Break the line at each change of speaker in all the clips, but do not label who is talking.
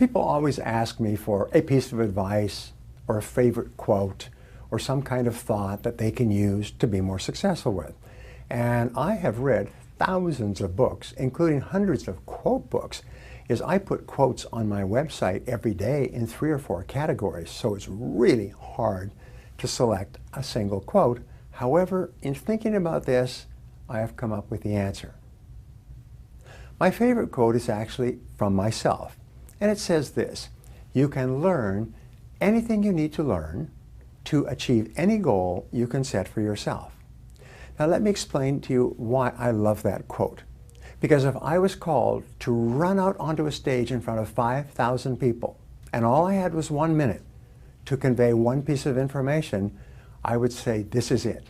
People always ask me for a piece of advice or a favorite quote or some kind of thought that they can use to be more successful with. And I have read thousands of books, including hundreds of quote books, as I put quotes on my website every day in 3 or 4 categories, so it's really hard to select a single quote. However, in thinking about this, I have come up with the answer. My favorite quote is actually from myself, and it says this: "You can learn anything you need to learn to achieve any goal you can set for yourself." Now let me explain to you why I love that quote. Because if I was called to run out onto a stage in front of 5,000 people, and all I had was 1 minute to convey one piece of information, I would say this is it.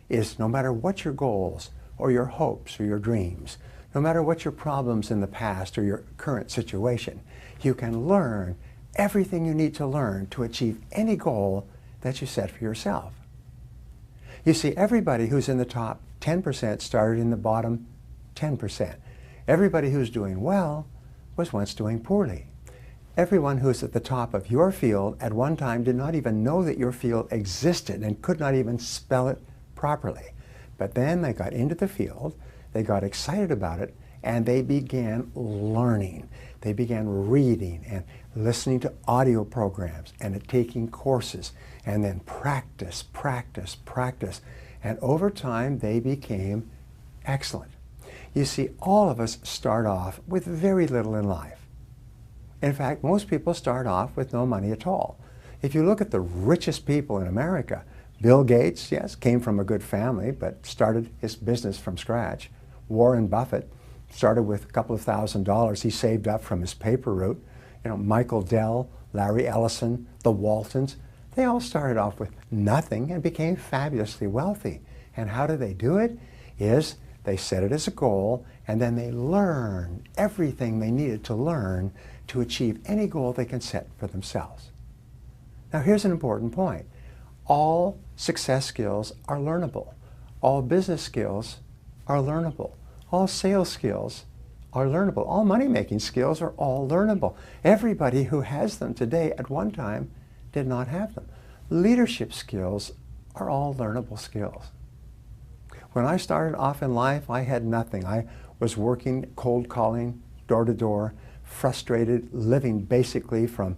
Is no matter what your goals or your hopes or your dreams, no matter what your problems in the past or your current situation, you can learn everything you need to learn to achieve any goal that you set for yourself. You see, everybody who's in the top 10% started in the bottom 10%. Everybody who's doing well was once doing poorly. Everyone who's at the top of your field at one time did not even know that your field existed and could not even spell it properly. But then they got into the field, they got excited about it, and they began learning. They began reading and listening to audio programs and taking courses, and then practice, practice, practice. And over time, they became excellent. You see, all of us start off with very little in life. In fact, most people start off with no money at all. If you look at the richest people in America, Bill Gates, yes, came from a good family, but started his business from scratch. Warren Buffett started with a couple of $1,000s he saved up from his paper route. Michael Dell, Larry Ellison, the Waltons, they all started off with nothing and became fabulously wealthy. And how do they do it? Is they set it as a goal, and then they learn everything they needed to learn to achieve any goal they can set for themselves. Now here's an important point. All success skills are learnable. All business skills are learnable. All sales skills are learnable. All money-making skills are all learnable. Everybody who has them today at one time did not have them. Leadership skills are all learnable skills. When I started off in life, I had nothing. I was working cold calling, door to door, frustrated, living basically from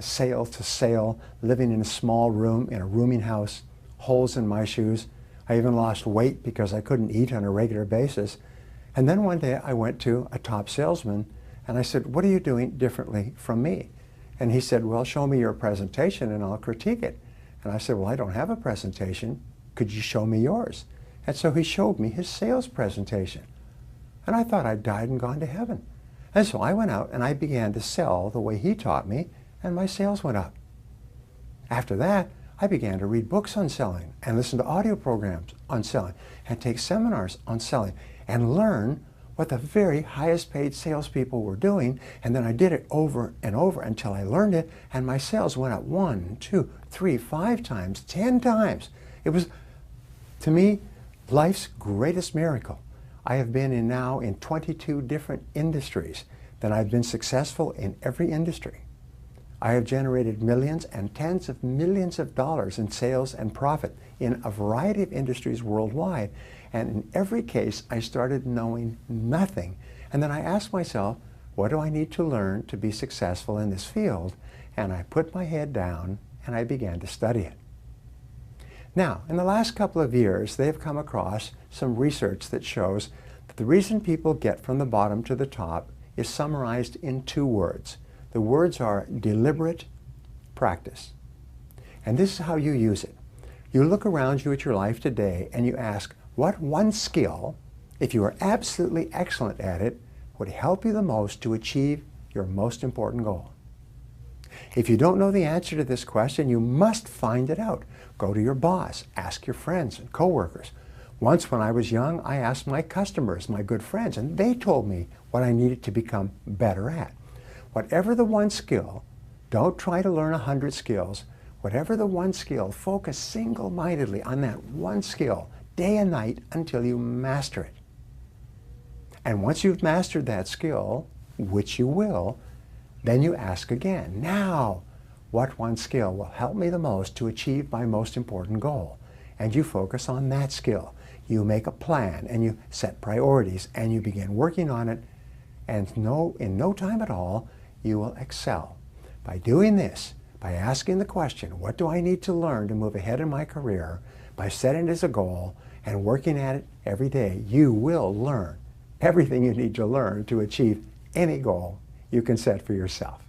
sale to sale, living in a small room in a rooming house, holes in my shoes. I even lost weight because I couldn't eat on a regular basis. And then one day I went to a top salesman and I said, "What are you doing differently from me?" And he said, "Well, show me your presentation and I'll critique it." And I said, "Well, I don't have a presentation. Could you show me yours?" And so he showed me his sales presentation. And I thought I'd died and gone to heaven. And so I went out and I began to sell the way he taught me, and my sales went up. After that, I began to read books on selling and listen to audio programs on selling and take seminars on selling and learn what the very highest paid salespeople were doing. And then I did it over and over until I learned it, and my sales went up 1, 2, 3, 5 times, 10 times. It was, to me, life's greatest miracle. I have been in 22 different industries. Then I've been successful in every industry. I have generated millions and tens of millions of dollars in sales and profit in a variety of industries worldwide. And in every case, I started knowing nothing. And then I asked myself, what do I need to learn to be successful in this field? And I put my head down and I began to study it. Now, in the last couple of years, they've come across some research that shows that the reason people get from the bottom to the top is summarized in 2 words. The words are deliberate practice. And this is how you use it. You look around you at your life today and you ask, what one skill, if you are absolutely excellent at it, would help you the most to achieve your most important goal? If you don't know the answer to this question, you must find it out. Go to your boss, ask your friends and coworkers. Once when I was young, I asked my customers, my good friends, and they told me what I needed to become better at. Whatever the one skill, don't try to learn 100 skills. Whatever the one skill, focus single-mindedly on that one skill, day and night, until you master it. And once you've mastered that skill, which you will, Then you ask again, now, what one skill will help me the most to achieve my most important goal? And you focus on that skill. You make a plan and you set priorities and you begin working on it, and in no time at all, you will excel. By doing this, by asking the question, what do I need to learn to move ahead in my career, by setting it as a goal and working at it every day, you will learn everything you need to learn to achieve any goal you can set for yourself.